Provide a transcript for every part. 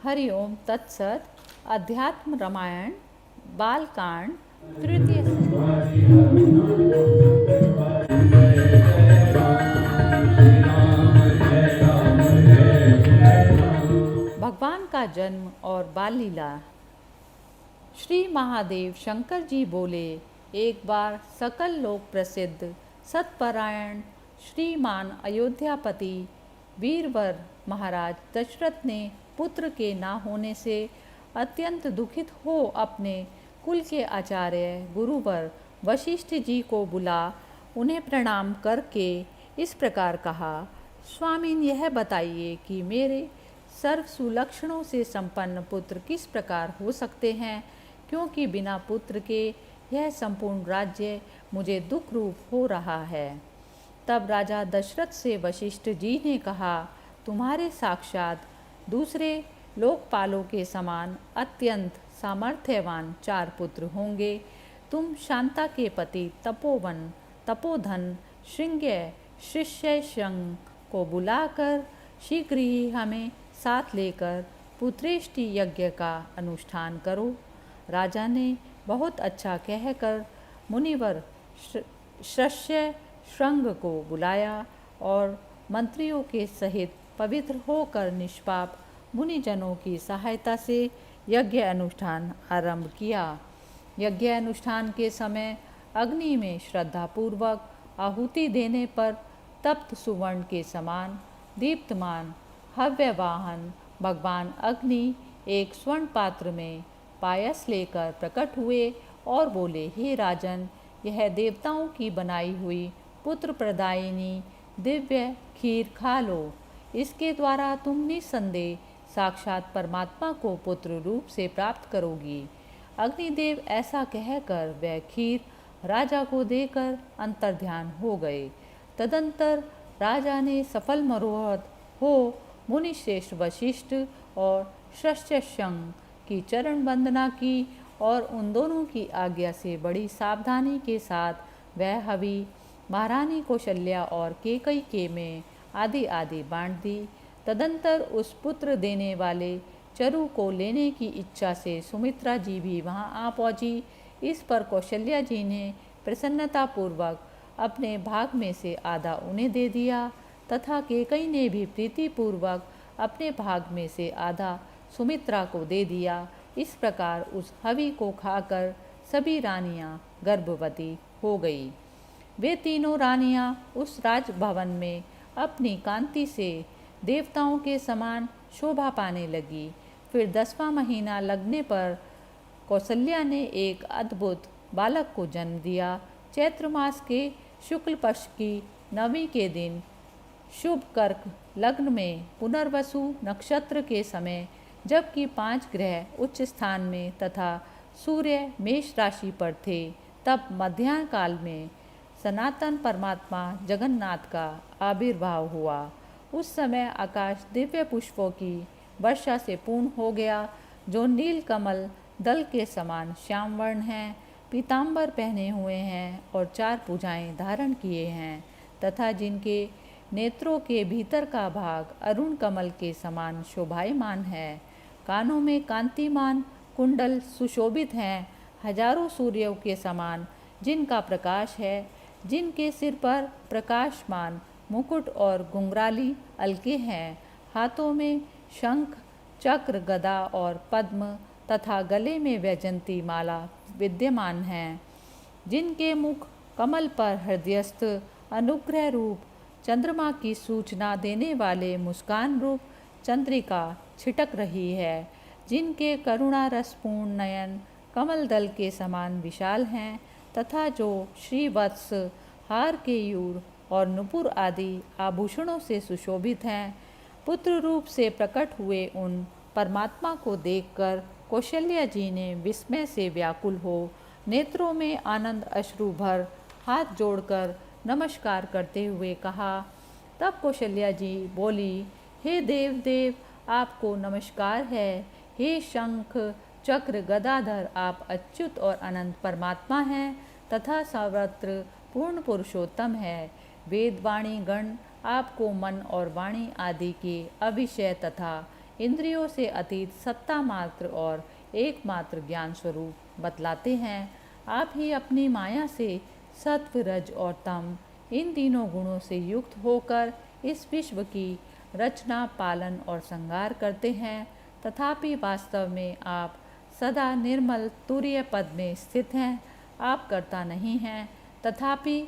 हरिओम तत्सत। अध्यात्म रामायण बालकांड तृतीय भगवान का जन्म और बाल लीला। श्री महादेव शंकर जी बोले, एक बार सकल लोक प्रसिद्ध सतपरायण श्रीमान अयोध्यापति वीरवर महाराज दशरथ ने पुत्र के ना होने से अत्यंत दुखित हो अपने कुल के आचार्य गुरुवर वशिष्ठ जी को बुला उन्हें प्रणाम करके इस प्रकार कहा, स्वामीन यह बताइए कि मेरे सर्व सुलक्षणों से संपन्न पुत्र किस प्रकार हो सकते हैं, क्योंकि बिना पुत्र के यह संपूर्ण राज्य मुझे दुख रूप हो रहा है। तब राजा दशरथ से वशिष्ठ जी ने कहा, तुम्हारे साक्षात दूसरे लोकपालों के समान अत्यंत सामर्थ्यवान 4 पुत्र होंगे। तुम शांता के पति तपोवन तपोधन श्रृंग्य शिष्य शंग को बुलाकर शीघ्र ही हमें साथ लेकर पुत्रेष्टि यज्ञ का अनुष्ठान करो। राजा ने बहुत अच्छा कहकर मुनिवर शिष्य श्रृंग को बुलाया और मंत्रियों के सहित पवित्र होकर निष्पाप मुनिजनों की सहायता से यज्ञ अनुष्ठान आरंभ किया। यज्ञ अनुष्ठान के समय अग्नि में श्रद्धापूर्वक आहुति देने पर तप्त सुवर्ण के समान दीप्तमान हव्यवाहन भगवान अग्नि एक स्वर्ण पात्र में पायस लेकर प्रकट हुए और बोले, हे राजन, यह देवताओं की बनाई हुई पुत्र प्रदायिनी दिव्य खीर खा लो। इसके द्वारा तुम निसंदेह साक्षात परमात्मा को पुत्र रूप से प्राप्त करोगी। अग्निदेव ऐसा कहकर वह खीर राजा को देकर अंतर्ध्यान हो गए। तदंतर राजा ने सफल मनोरथ हो मुनिश्रेष्ठ वशिष्ठ और शंग की चरण वंदना की और उन दोनों की आज्ञा से बड़ी सावधानी के साथ वह हवि महारानी कौशल्या और केकई के में आदि आदि बांट दी। तदंतर उस पुत्र देने वाले चरु को लेने की इच्छा से सुमित्रा जी भी वहां आ पहुंची। इस पर कौशल्या जी ने प्रसन्नतापूर्वक अपने भाग में से आधा उन्हें दे दिया तथा केकई ने भी प्रीतिपूर्वक अपने भाग में से आधा सुमित्रा को दे दिया। इस प्रकार उस हवि को खाकर सभी रानियां गर्भवती हो गई। वे तीनों रानियां उस राजभवन में अपनी कांति से देवताओं के समान शोभा पाने लगी। फिर 10वां महीना लगने पर कौशल्या ने एक अद्भुत बालक को जन्म दिया। चैत्र मास के शुक्ल पक्ष की 9वीं के दिन शुभ कर्क लग्न में पुनर्वसु नक्षत्र के समय, जबकि 5 ग्रह उच्च स्थान में तथा सूर्य मेष राशि पर थे, तब मध्याह्न काल में सनातन परमात्मा जगन्नाथ का आविर्भाव हुआ। उस समय आकाश दिव्य पुष्पों की वर्षा से पूर्ण हो गया, जो नील कमल दल के समान श्याम वर्ण हैं, पीताम्बर पहने हुए हैं और 4 भुजाएं धारण किए हैं तथा जिनके नेत्रों के भीतर का भाग अरुण कमल के समान शोभायमान है। कानों में कांतिमान कुंडल सुशोभित हैं, हजारों सूर्यों के समान जिनका प्रकाश है, जिनके सिर पर प्रकाशमान मुकुट और घुंघराली अलके हैं। हाथों में शंख चक्र गदा और पद्म तथा गले में वैजंती माला विद्यमान हैं, जिनके मुख कमल पर हृदयस्थ अनुग्रह रूप चंद्रमा की सूचना देने वाले मुस्कान रूप चंद्रिका छिटक रही है, जिनके करुणा रसपूर्ण नयन कमल दल के समान विशाल हैं तथा जो श्रीवत्स हार केयूर और नुपुर आदि आभूषणों से सुशोभित हैं। पुत्र रूप से प्रकट हुए उन परमात्मा को देखकर कौशल्या जी ने विस्मय से व्याकुल हो नेत्रों में आनंद अश्रु भर हाथ जोड़कर नमस्कार करते हुए कहा। तब कौशल्या जी बोली, हे देव देव, आपको नमस्कार है। हे शंख चक्र गदाधर, आप अच्युत और अनंत परमात्मा हैं तथा सर्वत्र पूर्ण पुरुषोत्तम है। वेदवाणी गण आपको मन और वाणी आदि के अविषय तथा इंद्रियों से अतीत सत्ता मात्र और एकमात्र ज्ञान स्वरूप बतलाते हैं। आप ही अपनी माया से सत्व, रज और तम इन तीनों गुणों से युक्त होकर इस विश्व की रचना, पालन और संहार करते हैं। तथापि वास्तव में आप सदा निर्मल तुरीय पद में स्थित हैं। आप करता नहीं हैं, तथापि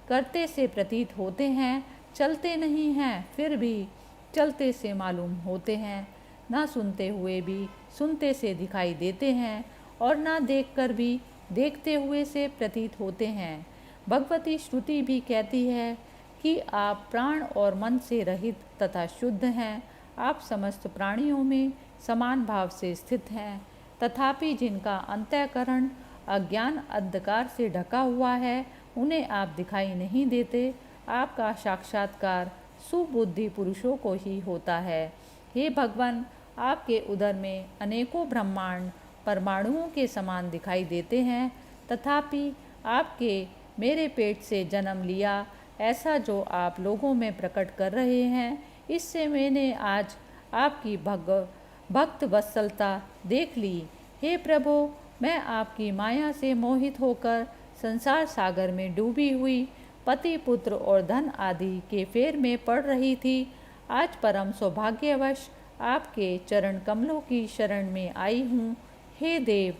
करते से प्रतीत होते हैं। चलते नहीं हैं, फिर भी चलते से मालूम होते हैं। ना सुनते हुए भी सुनते से दिखाई देते हैं और ना देखकर भी देखते हुए से प्रतीत होते हैं। भगवती श्रुति भी कहती है कि आप प्राण और मन से रहित तथा शुद्ध हैं। आप समस्त प्राणियों में समान भाव से स्थित हैं। तथापि जिनका अंतःकरण अज्ञान अंधकार से ढका हुआ है, उन्हें आप दिखाई नहीं देते। आपका साक्षात्कार सुबुद्धि पुरुषों को ही होता है। हे भगवान, आपके उदर में अनेकों ब्रह्मांड परमाणुओं के समान दिखाई देते हैं। तथापि आपके मेरे पेट से जन्म लिया ऐसा जो आप लोगों में प्रकट कर रहे हैं, इससे मैंने आज आपकी भक्त वत्सलता देख ली। हे प्रभु, मैं आपकी माया से मोहित होकर संसार सागर में डूबी हुई पति, पुत्र और धन आदि के फेर में पड़ रही थी। आज परम सौभाग्यवश आपके चरण कमलों की शरण में आई हूँ। हे देव,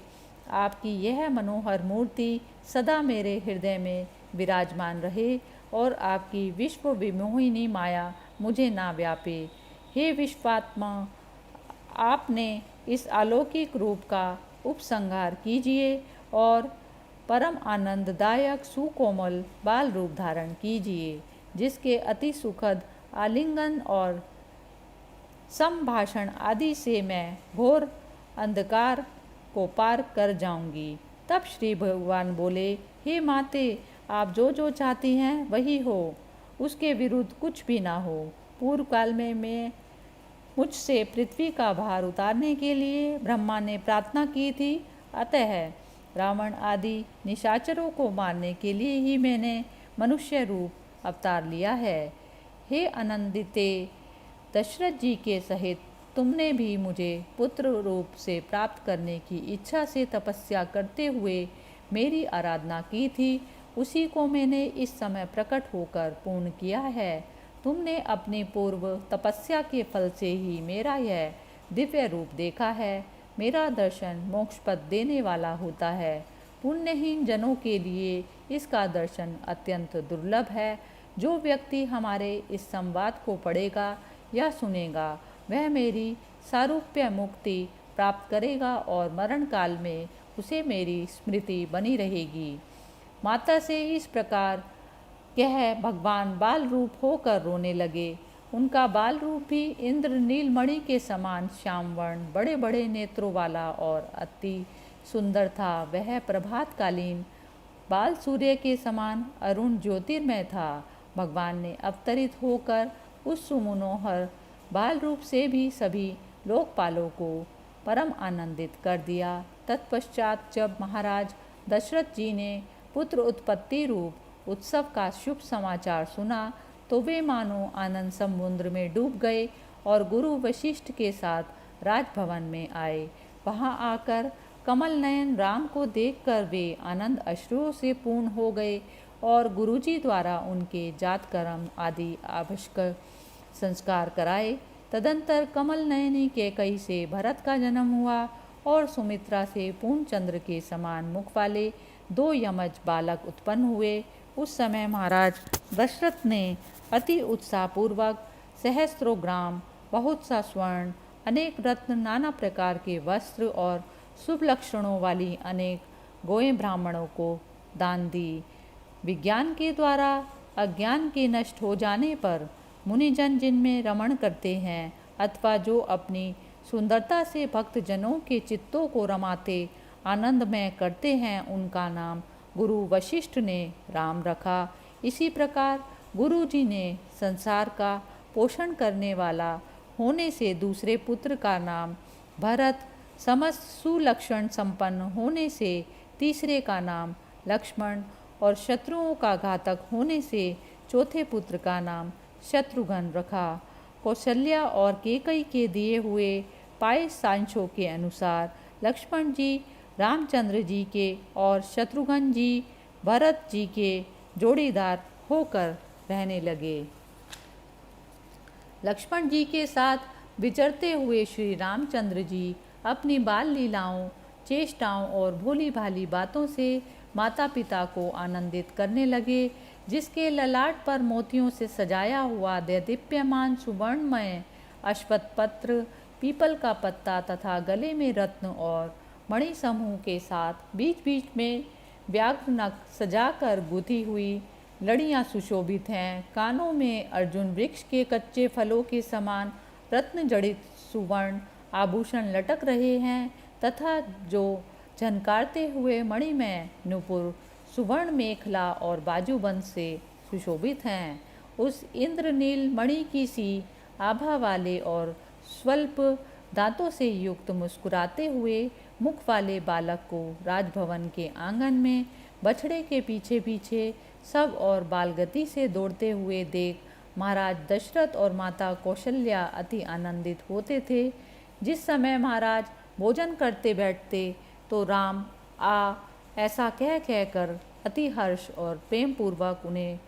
आपकी यह मनोहर मूर्ति सदा मेरे हृदय में विराजमान रहे और आपकी विश्व विमोहिनी माया मुझे ना व्यापे। हे विश्वात्मा, आपने इस अलौकिक रूप का उपसंहार कीजिए और परम आनंददायक सुकोमल बाल रूप धारण कीजिए, जिसके अति सुखद आलिंगन और संभाषण आदि से मैं घोर अंधकार को पार कर जाऊंगी। तब श्री भगवान बोले, हे माते, आप जो जो चाहती हैं वही हो, उसके विरुद्ध कुछ भी ना हो। पूर्व काल में मैं मुझसे पृथ्वी का भार उतारने के लिए ब्रह्मा ने प्रार्थना की थी। अतः रावण आदि निशाचरों को मारने के लिए ही मैंने मनुष्य रूप अवतार लिया है। हे आनंदिते, दशरथ जी के सहित तुमने भी मुझे पुत्र रूप से प्राप्त करने की इच्छा से तपस्या करते हुए मेरी आराधना की थी। उसी को मैंने इस समय प्रकट होकर पूर्ण किया है। तुमने अपनी पूर्व तपस्या के फल से ही मेरा यह दिव्य रूप देखा है। मेरा दर्शन मोक्ष पद देने वाला होता है। पुण्यहीन जनों के लिए इसका दर्शन अत्यंत दुर्लभ है। जो व्यक्ति हमारे इस संवाद को पढ़ेगा या सुनेगा, वह मेरी सारूप्य मुक्ति प्राप्त करेगा और मरण काल में उसे मेरी स्मृति बनी रहेगी। माता से इस प्रकार कह भगवान बाल रूप होकर रोने लगे। उनका बाल रूप भी इंद्र नीलमणि के समान श्यामवर्ण, बड़े बड़े नेत्रों वाला और अति सुंदर था। वह प्रभातकालीन बाल सूर्य के समान अरुण ज्योतिर्मय था। भगवान ने अवतरित होकर उस सुमनोहर बाल रूप से भी सभी लोकपालों को परम आनंदित कर दिया। तत्पश्चात जब महाराज दशरथ जी ने पुत्र उत्पत्ति रूप उत्सव का शुभ समाचार सुना, तो वे मानो आनंद समुद्र में डूब गए और गुरु वशिष्ठ के साथ राजभवन में आए। वहां आकर कमल नयन राम को देखकर वे आनंद अश्रुओं से पूर्ण हो गए और गुरुजी द्वारा उनके जात कर्म आदि आवश्यक संस्कार कराए। तदंतर कमल नयनी कैकई से भरत का जन्म हुआ और सुमित्रा से पूर्णचंद्र के समान मुख वाले 2 यमज बालक उत्पन्न हुए। उस समय महाराज दशरथ ने अति उत्साहपूर्वक सहस्त्रों ग्राम, बहुत सा स्वर्ण, अनेक रत्न, नाना प्रकार के वस्त्र और शुभ लक्षणों वाली अनेक गोएं ब्राह्मणों को दान दी। विज्ञान के द्वारा अज्ञान के नष्ट हो जाने पर मुनिजन जिनमें रमण करते हैं अथवा जो अपनी सुंदरता से भक्त जनों के चित्तों को रमाते आनंदमय करते हैं, उनका नाम गुरु वशिष्ठ ने राम रखा। इसी प्रकार गुरु जी ने संसार का पोषण करने वाला होने से दूसरे पुत्र का नाम भरत, समस्त सुलक्षण संपन्न होने से तीसरे का नाम लक्ष्मण और शत्रुओं का घातक होने से चौथे पुत्र का नाम शत्रुघ्न रखा। कौशल्या और केकई के दिए हुए पाए सांशों के अनुसार लक्ष्मण जी रामचंद्र जी के और शत्रुघ्न जी भरत जी के जोड़ीदार होकर रहने लगे। लक्ष्मण जी के साथ विचरते हुए श्री रामचंद्र जी अपनी बाल लीलाओं, चेष्टाओं और भोली भाली बातों से माता पिता को आनंदित करने लगे, जिसके ललाट पर मोतियों से सजाया हुआ दैदीप्यमान सुवर्णमय अश्वत्थ पत्र, पीपल का पत्ता तथा गले में रत्न और मणि समूह के साथ बीच बीच में व्याघ्र नख सजाकर गुथी हुई लड़ियाँ सुशोभित हैं। कानों में अर्जुन वृक्ष के कच्चे फलों के समान रत्न जड़ित सुवर्ण आभूषण लटक रहे हैं तथा जो झनकारते हुए मणिमय नुपुर सुवर्ण मेखला और बाजूबंद से सुशोभित हैं। उस इंद्रनील मणि की सी आभा वाले और स्वल्प दांतों से युक्त मुस्कुराते हुए मुख वाले बालक को राजभवन के आंगन में बछड़े के पीछे पीछे सब और बालगति से दौड़ते हुए देख महाराज दशरथ और माता कौशल्या अति आनंदित होते थे। जिस समय महाराज भोजन करते बैठते तो राम आ ऐसा कह कहकर अति हर्ष और प्रेम पूर्वक उन्हें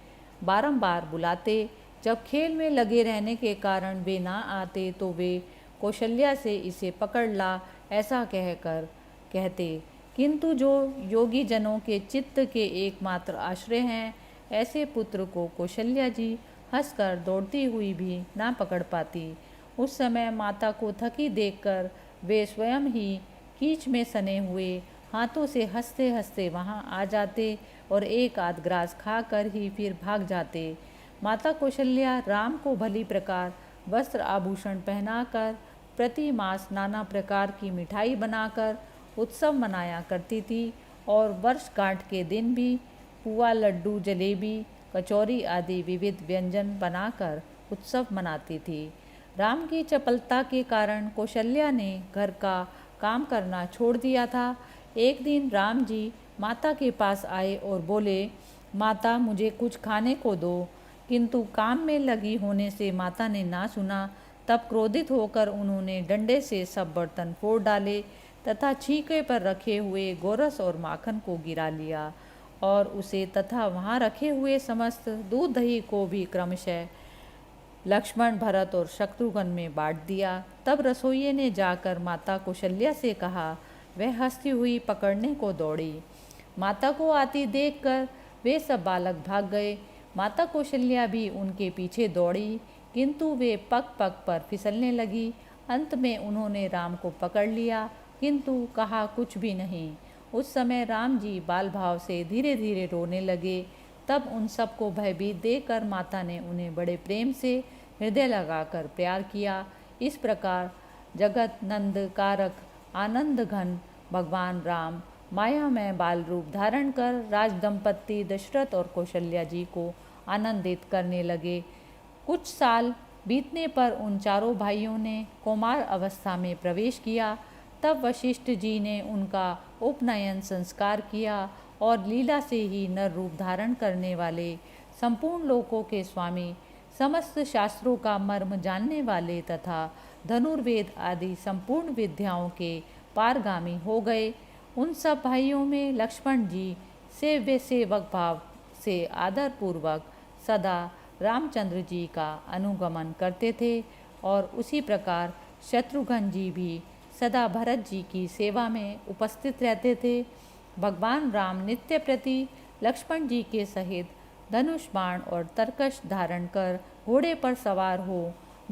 बारंबार बुलाते। जब खेल में लगे रहने के कारण वे ना आते तो वे कौशल्या से इसे पकड़ ला ऐसा कहकर कहते। किंतु जो योगी जनों के चित्त के एकमात्र आश्रय हैं, ऐसे पुत्र को कौशल्या जी हंसकर दौड़ती हुई भी ना पकड़ पाती। उस समय माता को थकी देखकर वे स्वयं ही कीच में सने हुए हाथों से हंसते हंसते वहां आ जाते और एक आध ग्रास खाकर ही फिर भाग जाते। माता कौशल्या राम को भली प्रकार वस्त्र आभूषण पहनाकर प्रति मास नाना प्रकार की मिठाई बनाकर उत्सव मनाया करती थी और वर्षगांठ के दिन भी पुआ, लड्डू, जलेबी, कचौरी आदि विविध व्यंजन बनाकर उत्सव मनाती थी। राम की चपलता के कारण कौशल्या ने घर का काम करना छोड़ दिया था। एक दिन राम जी माता के पास आए और बोले, माता मुझे कुछ खाने को दो। किंतु काम में लगी होने से माता ने ना सुना। तब क्रोधित होकर उन्होंने डंडे से सब बर्तन फोड़ डाले तथा छीके पर रखे हुए गोरस और माखन को गिरा लिया और उसे तथा वहाँ रखे हुए समस्त दूध दही को भी क्रमशः लक्ष्मण, भरत और शत्रुघ्न में बांट दिया। तब रसोइये ने जाकर माता कौशल्या से कहा। वह हंसती हुई पकड़ने को दौड़ी। माता को आती देखकर वे सब बालक भाग गए। माता कौशल्या भी उनके पीछे दौड़ी, किंतु वे पग पग पर फिसलने लगी। अंत में उन्होंने राम को पकड़ लिया, किंतु कहा कुछ भी नहीं। उस समय राम जी बाल भाव से धीरे धीरे रोने लगे। तब उन सबको भयभीत देखकर माता ने उन्हें बड़े प्रेम से हृदय लगाकर प्यार किया। इस प्रकार जगत नंद कारक आनंद घन भगवान राम मायामय बाल रूप धारण कर राज दंपत्ति दशरथ और कौशल्या जी को आनंदित करने लगे। कुछ साल बीतने पर उन चारों भाइयों ने कौमार अवस्था में प्रवेश किया। तब वशिष्ठ जी ने उनका उपनयन संस्कार किया और लीला से ही नर रूप धारण करने वाले संपूर्ण लोकों के स्वामी, समस्त शास्त्रों का मर्म जानने वाले तथा धनुर्वेद आदि संपूर्ण विद्याओं के पारगामी हो गए। उन सब भाइयों में लक्ष्मण जी सेव्य सेवक भाव से आदर पूर्वक सदा रामचंद्र जी का अनुगमन करते थे और उसी प्रकार शत्रुघ्न जी भी सदा भरत जी की सेवा में उपस्थित रहते थे। भगवान राम नित्य प्रति लक्ष्मण जी के सहित धनुष बाण और तरकश धारण कर घोड़े पर सवार हो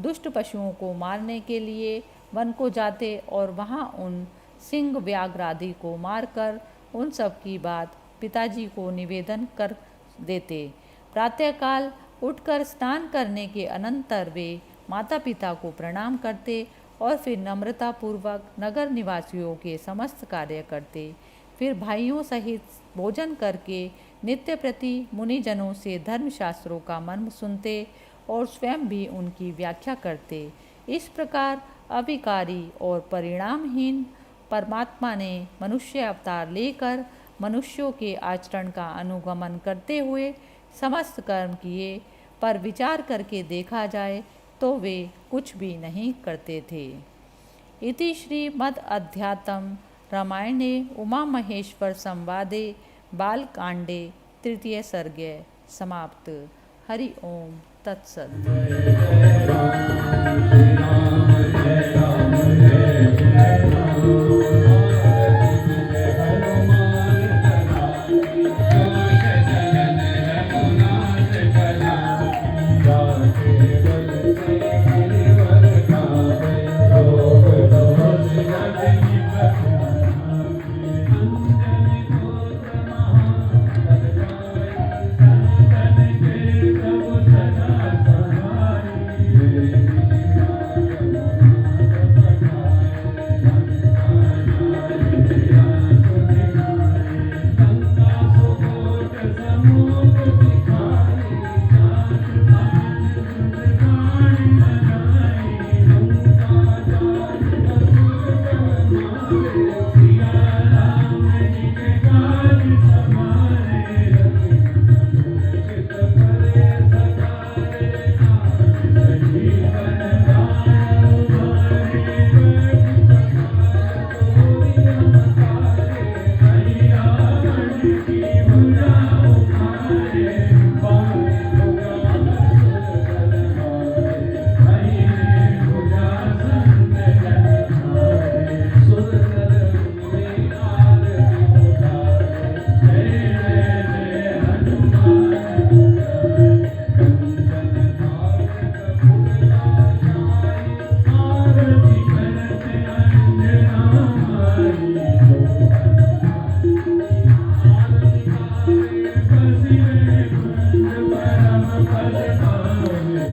दुष्ट पशुओं को मारने के लिए वन को जाते और वहां उन सिंह व्याघ्र आदि को मारकर उन सब की बात पिताजी को निवेदन कर देते। प्रातःकाल उठकर स्नान करने के अनंतर वे माता पिता को प्रणाम करते और फिर नम्रता पूर्वक नगर निवासियों के समस्त कार्य करते। फिर भाइयों सहित भोजन करके नित्य प्रति मुनिजनों से धर्मशास्त्रों का मर्म सुनते और स्वयं भी उनकी व्याख्या करते। इस प्रकार अविकारी और परिणामहीन परमात्मा ने मनुष्य अवतार लेकर मनुष्यों के आचरण का अनुगमन करते हुए समस्त कर्म किए। पर विचार करके देखा जाए तो वे कुछ भी नहीं करते थे। इति श्रीमद् अध्यात्म रामायणे उमा महेश्वर संवादे बालकांडे तृतीय सर्गे समाप्त। हरि ओम तत्सत। जय राम जय